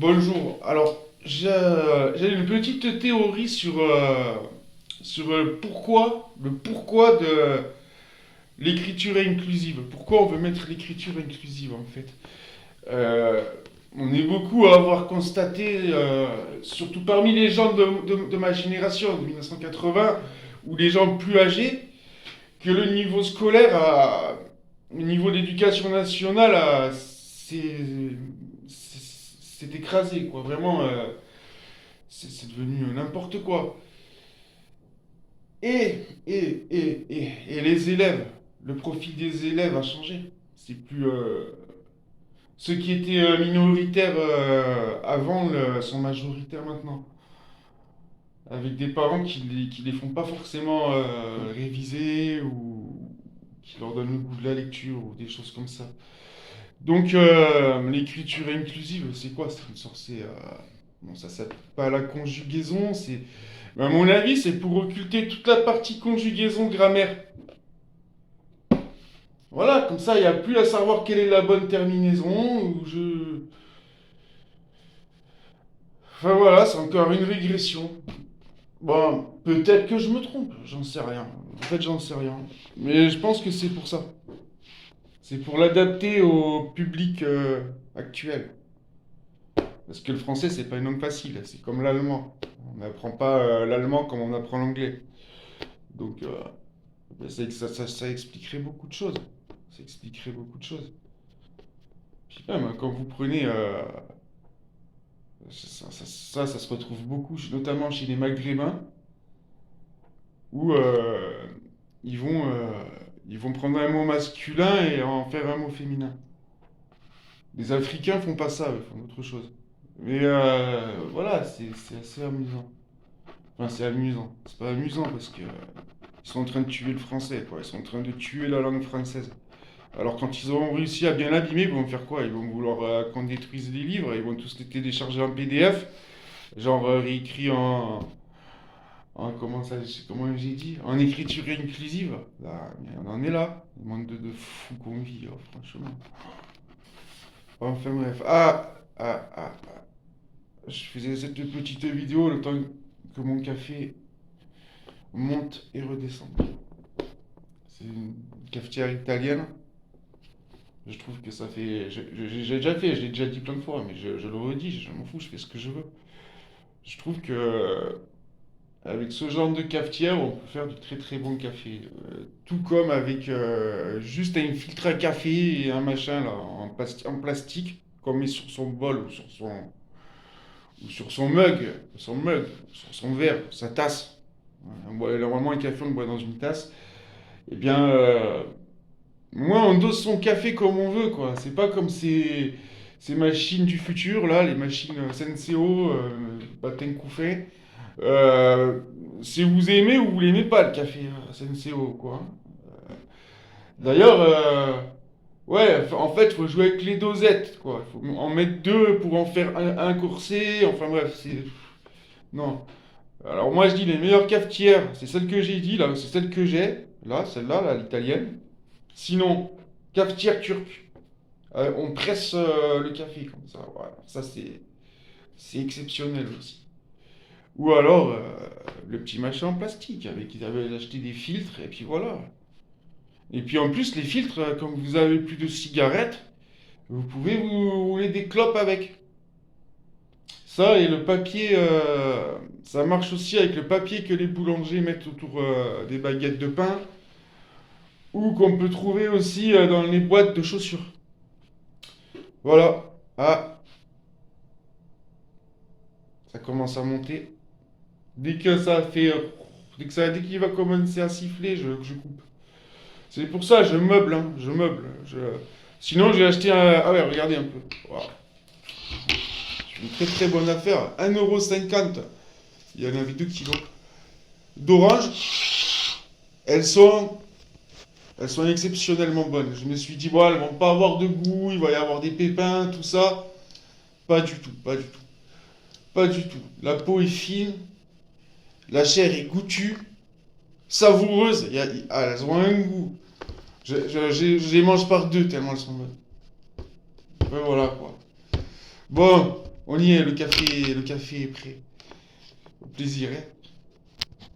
Bonjour. Alors, j'ai une petite théorie sur le pourquoi de l'écriture inclusive. Pourquoi on veut mettre l'écriture inclusive en fait. Euh, on est beaucoup à avoir constaté, surtout parmi les gens de ma génération, de 1980, ou les gens plus âgés, que le niveau scolaire, le niveau d'éducation nationale, s'est écrasé, quoi. Vraiment, c'est devenu n'importe quoi. Et les élèves, le profil des élèves a changé. C'est plus. Ceux qui étaient minoritaires avant sont majoritaires maintenant. Avec des parents qui les font pas forcément réviser ou qui leur donnent le goût de la lecture ou des choses comme ça. Donc, l'écriture inclusive, c'est quoi? C'est une sorte, bon, ça s'appelle pas la conjugaison, mais à mon avis, c'est pour occulter toute la partie conjugaison grammaire. Voilà, comme ça, il n'y a plus à savoir quelle est la bonne terminaison, Enfin voilà, c'est encore une régression. Bon, peut-être que je me trompe, j'en sais rien. En fait, j'en sais rien. Mais je pense que c'est pour ça. C'est pour l'adapter au public actuel. Parce que le français, c'est pas une langue facile, c'est comme l'allemand. On n'apprend pas l'allemand comme on apprend l'anglais. Donc, ben, ça expliquerait beaucoup de choses. Ça expliquerait beaucoup de choses. Puis même, hein, quand vous prenez... ça se retrouve beaucoup, notamment chez les Maghrébins, où ils vont, euh, ils vont prendre un mot masculin et en faire un mot féminin. Les Africains font pas ça, ils font autre chose. Mais voilà, c'est assez amusant. Enfin, c'est amusant. C'est pas amusant parce que ils sont en train de tuer le français, quoi. Ils sont en train de tuer la langue française. Alors quand ils auront réussi à bien l'abîmer, ils vont faire quoi? Ils vont vouloir qu'on détruise les livres, ils vont tous les télécharger en PDF, genre réécrit comment j'ai dit? En écriture inclusive. Là, mais on en est là. Le monde de fous qu'on vit, franchement. Enfin bref. Je faisais cette petite vidéo le temps que mon café monte et redescend. C'est une cafetière italienne. Je trouve que ça fait. J'ai déjà fait, je l'ai déjà dit plein de fois, mais je le redis, je m'en fous, je fais ce que je veux. Je trouve que avec ce genre de cafetière, on peut faire du très très bon café. Tout comme avec juste un filtre à café et un machin là, en plastique, qu'on met sur son bol ou sur son mug, sur son verre, sa tasse. Normalement, un café, on le boit dans une tasse. Eh bien, moi, on dose son café comme on veut, quoi. C'est pas comme ces machines du futur, là, les machines Senseo, Batenkoufe. Euh, si vous aimez ou vous l'aimez pas, le café Senseo, quoi. D'ailleurs, ouais, en fait, il faut jouer avec les dosettes, quoi. Il faut en mettre deux pour en faire un corset. Enfin bref, c'est... Non. Alors moi, je dis les meilleures cafetières, c'est celle que j'ai dit, là, c'est celle que j'ai. Là, celle-là, là, l'italienne. Sinon, cafetière turque. On presse le café comme ça. Voilà. Ça, c'est exceptionnel aussi. Ou alors, le petit machin en plastique, avec ils avaient acheté des filtres, et puis voilà. Et puis en plus, les filtres, quand vous avez plus de cigarettes, vous pouvez vous rouler des clopes avec. Ça et le papier, ça marche aussi avec le papier que les boulangers mettent autour des baguettes de pain, ou qu'on peut trouver aussi dans les boîtes de chaussures. Voilà. Ah, ça commence à monter. Dès que ça fait, dès qu'il va commencer à siffler, je coupe. C'est pour ça, je meuble, hein, je meuble. Sinon, j'ai acheté un... Ah ouais, regardez un peu. Waouh. C'est une très très bonne affaire. 1,50 €. Il y en avait 2 kilos. D'orange. Elles sont... Elles sont exceptionnellement bonnes. Je me suis dit, bon, elles vont pas avoir de goût, il va y avoir des pépins, tout ça. Pas du tout, pas du tout. Pas du tout. La peau est fine, la chair est goûtue, savoureuse. Elles ont un goût. Je les mange par deux tellement elles sont bonnes. Ouais, voilà quoi. Bon, On y est, le café est prêt. Au plaisir, hein.